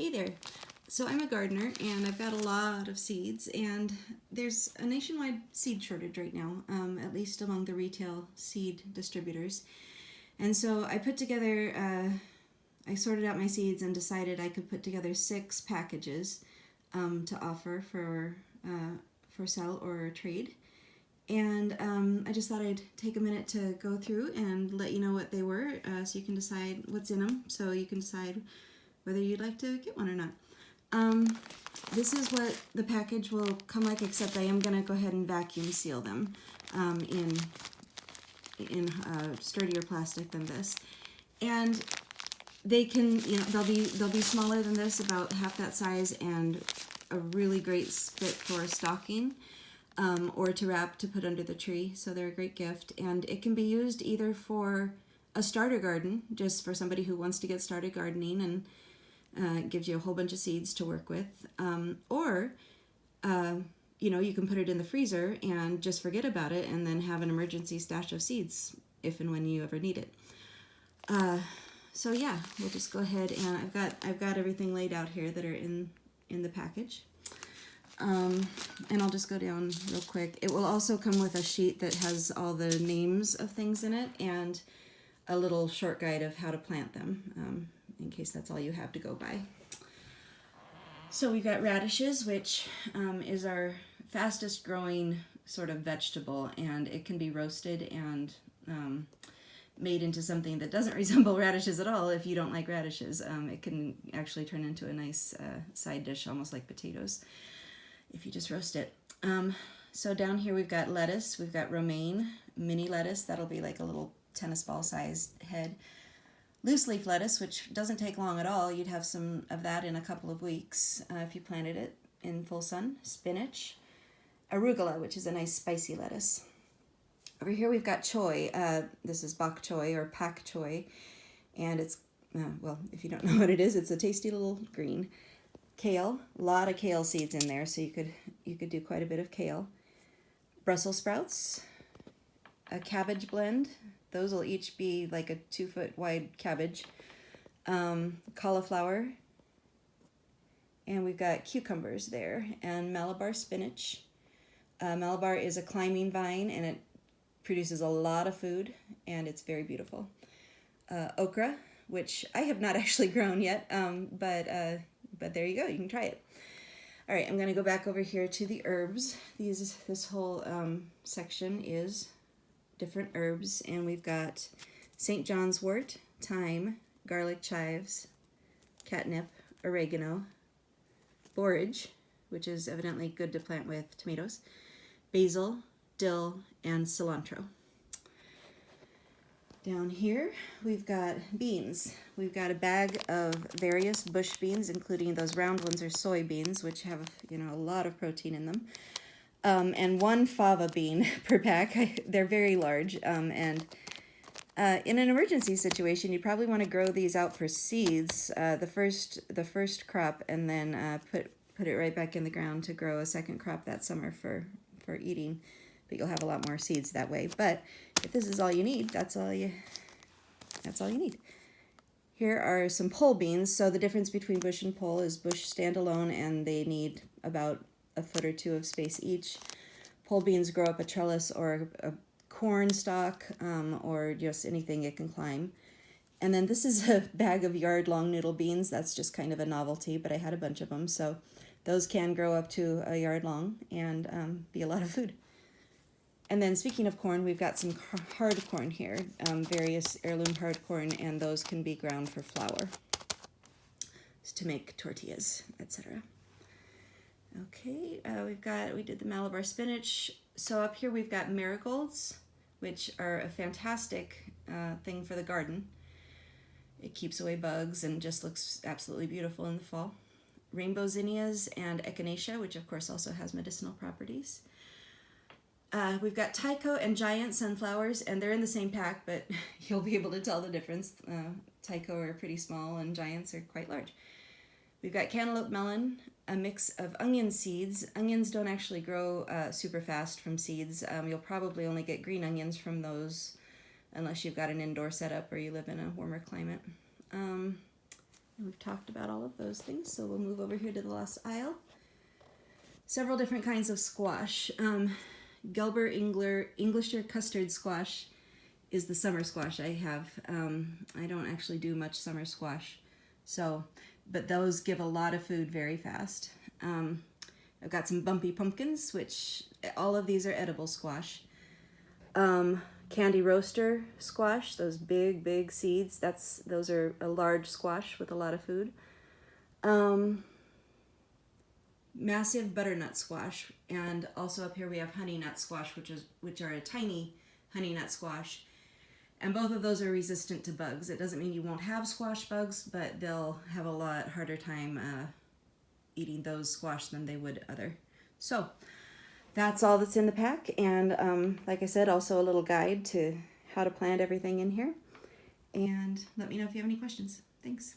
Hey there. So I'm a gardener and I've got a lot of seeds, and there's a nationwide seed shortage right now, at least among the retail seed distributors. And so I put together, I sorted out my seeds and decided I could put together 6 packages to offer for sale or trade. And I just thought I'd take a minute to go through and let you know what they were, so you can decide what's in them, so you can decide whether you'd like to get one or not. This is what the package will come like, except I am going to go ahead and vacuum seal them in sturdier plastic than this. And they can, they'll be smaller than this, about half that size, and a really great fit for stocking or to wrap to put under the tree. So they're a great gift, and it can be used either for a starter garden, just for somebody who wants to get started gardening, and gives you a whole bunch of seeds to work with, or you can put it in the freezer and just forget about it, and then have an emergency stash of seeds if and when you ever need it. So yeah, we'll just go ahead, and I've got everything laid out here that are in the package, and I'll just go down real quick. It will also come with a sheet that has all the names of things in it and a little short guide of how to plant them, in case that's all you have to go by. So we've got radishes, which is our fastest growing sort of vegetable, and it can be roasted and made into something that doesn't resemble radishes at all. If you don't like radishes, it can actually turn into a nice side dish, almost like potatoes, if you just roast it. So down here we've got lettuce, we've got romaine, mini lettuce, that'll be like a little tennis ball sized head. Loose leaf lettuce, which doesn't take long at all. You'd have some of that in a couple of weeks if you planted it in full sun. Spinach. Arugula, which is a nice spicy lettuce. Over here we've got choy. This is bok choy or pak choy. And it's, well, if you don't know what it is, it's a tasty little green. Kale. A lot of kale seeds in there, so you could do quite a bit of kale. Brussels sprouts. A cabbage blend. Those will each be like a 2-foot wide cabbage. Cauliflower. And we've got cucumbers there. And Malabar spinach. Malabar is a climbing vine, and it produces a lot of food, and it's very beautiful. Okra, which I have not actually grown yet, but there you go, you can try it. All right, I'm going to go back over here to the herbs. This whole section is different herbs, and we've got St. John's wort, thyme, garlic chives, catnip, oregano, borage, which is evidently good to plant with tomatoes, basil, dill, and cilantro. Down here we've got beans. We've got a bag of various bush beans, including those round ones are soybeans, which have a lot of protein in them. And 1 fava bean per pack. They're very large, and in an emergency situation, you probably want to grow these out for seeds, the first crop, and then put it right back in the ground to grow a second crop that summer for eating. But you'll have a lot more seeds that way. But if this is all you need, that's all you need. Here are some pole beans. So the difference between bush and pole is bush stand alone, and they need about a foot or 2 of space each. Pole beans grow up a trellis or a corn stalk, or just anything it can climb. And then this is a bag of yard-long noodle beans. That's just kind of a novelty, but I had a bunch of them, so those can grow up to a yard long and be a lot of food. And then speaking of corn, we've got some hard corn here, various heirloom hard corn, and those can be ground for flour to make tortillas, etc. Okay, we did the Malabar spinach. So up here we've got marigolds, which are a fantastic thing for the garden. It keeps away bugs and just looks absolutely beautiful in the fall. Rainbow zinnias and echinacea, which of course also has medicinal properties. We've got Tycho and giant sunflowers, and they're in the same pack, but you'll be able to tell the difference. Tycho are pretty small and giants are quite large. We've got cantaloupe melon, a mix of onion seeds. Onions don't actually grow super fast from seeds. You'll probably only get green onions from those unless you've got an indoor setup or you live in a warmer climate. We've talked about all of those things, so we'll move over here to the last aisle. Several different kinds of squash. Gelber Englisher custard squash is the summer squash I have. I don't actually do much summer squash, but those give a lot of food very fast. I've got some bumpy pumpkins, which all of these are edible squash. Candy roaster squash, those big seeds, those are a large squash with a lot of food. Massive butternut squash, and also up here we have honey nut squash, which are a tiny honey nut squash, and both of those are resistant to bugs. It doesn't mean you won't have squash bugs, but they'll have a lot harder time eating those squash than they would other. So that's all that's in the pack, and like I said, also a little guide to how to plant everything in here. And let me know if you have any questions. Thanks.